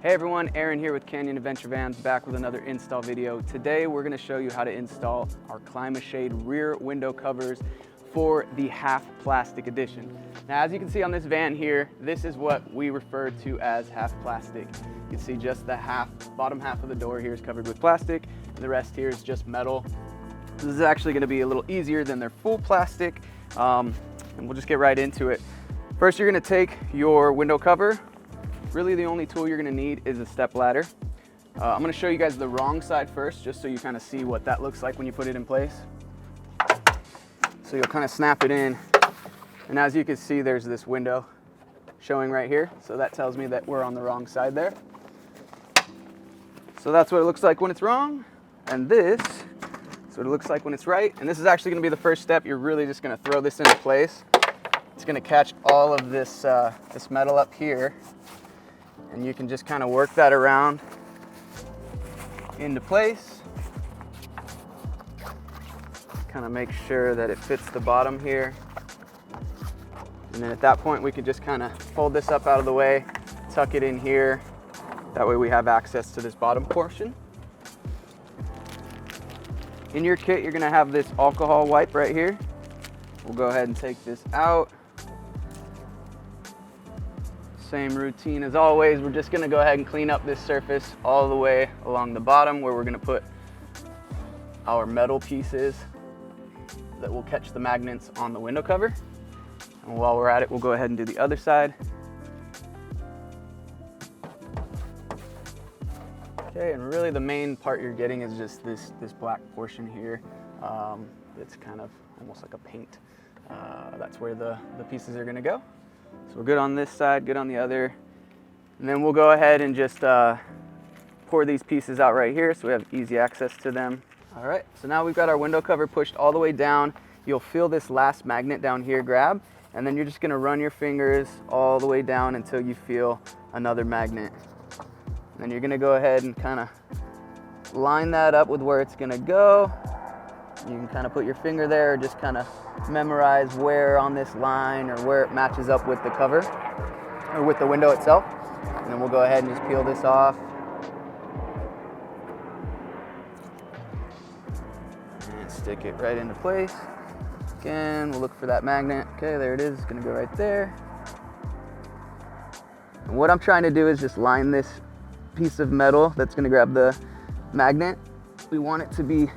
Hey everyone, Aaron here with Canyon Adventure Vans, back with another install video. Today we're going to show you how to install our CLIMA-SHADE rear window covers for the half plastic edition. Now as you can see on this van here, this is what we refer to as half plastic. You can see just the bottom half of the door here is covered with plastic, and the rest here is just metal. This is actually going to be a little easier than their full plastic, and we'll just get right into it. First, you're going to take your window cover. Really the only tool you're going to need is a step ladder. I'm going to show you guys the wrong side first, just so you kind of see what that looks like when you put it in place. So you'll kind of snap it in, and as you can see, there's this window showing right here, so that tells me that we're on the wrong side there. So that's what it looks like when it's wrong, and this is what it looks like when it's right. And this is actually going to be the first step. You're really just going to throw this into place. It's going to catch all of this this metal up here, and you can just kind of work that around into place. Kind of make sure that it fits the bottom here. And then at that point, we could just kind of fold this up out of the way, tuck it in here. That way we have access to this bottom portion. In your kit, you're gonna have this alcohol wipe right here. We'll go ahead and take this out. Same routine as always. We're just gonna go ahead and clean up this surface all the way along the bottom, where we're gonna put our metal pieces that will catch the magnets on the window cover. And while we're at it, we'll go ahead and do the other side. Okay, and really the main part you're getting is just this black portion here. It's kind of almost like a paint. That's where the pieces are gonna go. So we're good on this side, good on the other. And then we'll go ahead and just pour these pieces out right here so we have easy access to them. All right, so now we've got our window cover pushed all the way down. You'll feel this last magnet down here grab, and then you're just gonna run your fingers all the way down until you feel another magnet. And then you're gonna go ahead and kind of line that up with where it's gonna go. You can kind of put your finger there, or just kind of memorize where on this line or where it matches up with the cover or with the window itself. And then we'll go ahead and just peel this off. And stick it right into place. Again, we'll look for that magnet. Okay, there it is. It's gonna go right there. And what I'm trying to do is just line this piece of metal that's gonna grab the magnet. We want it to be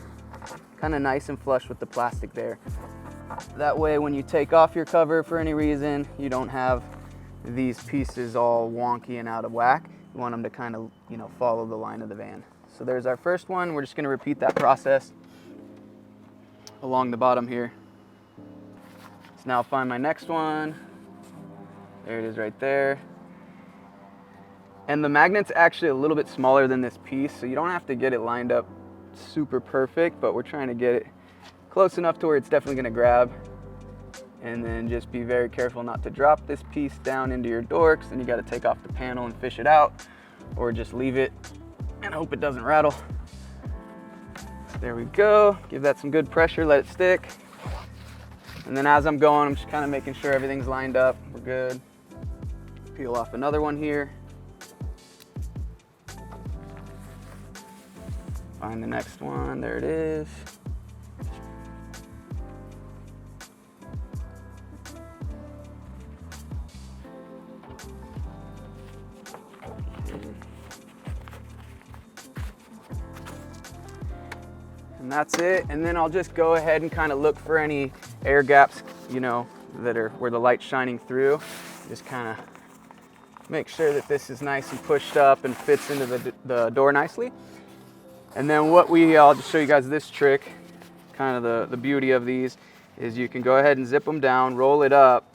kind of nice and flush with the plastic there. That way when you take off your cover for any reason, you don't have these pieces all wonky and out of whack. You want them to kind of, follow the line of the van. So there's our first one. We're just gonna repeat that process along the bottom here. So now I'll find my next one. There it is right there. And the magnet's actually a little bit smaller than this piece, so you don't have to get it lined up super perfect, but we're trying to get it close enough to where it's definitely gonna grab. And then just be very careful not to drop this piece down into your door, because then you gotta take off the panel and fish it out, or just leave it and hope it doesn't rattle. There we go. Give that some good pressure, let it stick. And then as I'm going, I'm just kind of making sure everything's lined up. We're good. Peel off another one here. Find the next one, there it is. And that's it. And then I'll just go ahead and kind of look for any air gaps, that are where the light's shining through. Just kind of make sure that this is nice and pushed up and fits into the door nicely. And then I'll just show you guys this trick. Kind of the beauty of these is you can go ahead and zip them down, roll it up,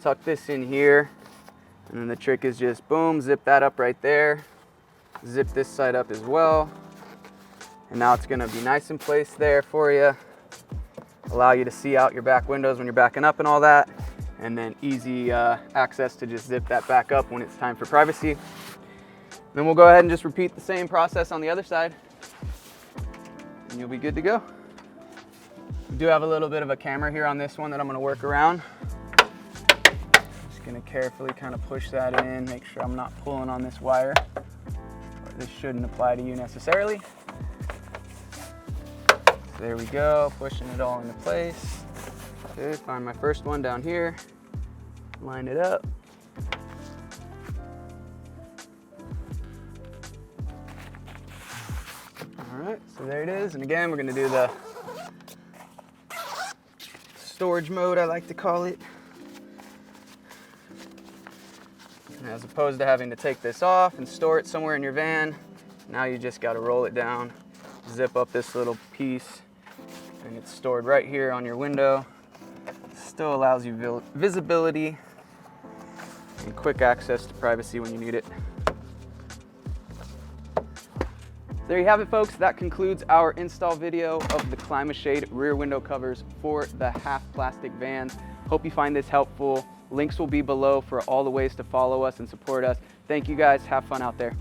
tuck this in here, and then the trick is just boom, zip that up right there. Zip this side up as well. And now it's gonna be nice and placed there for you. Allow you to see out your back windows when you're backing up and all that. And then easy access to just zip that back up when it's time for privacy. Then we'll go ahead and just repeat the same process on the other side, and you'll be good to go. We do have a little bit of a camera here on this one that I'm gonna work around. Just gonna carefully kind of push that in, make sure I'm not pulling on this wire. This shouldn't apply to you necessarily. So there we go, pushing it all into place. Okay, find my first one down here, line it up. All right, so there it is. And again, we're gonna do the storage mode, I like to call it. And as opposed to having to take this off and store it somewhere in your van, now you just gotta roll it down, zip up this little piece, and it's stored right here on your window. Still allows you visibility and quick access to privacy when you need it. There you have it, folks. That concludes our install video of the CLIMA-SHADE rear window covers for the half plastic vans. Hope you find this helpful. Links will be below for all the ways to follow us and support us. Thank you guys. Have fun out there.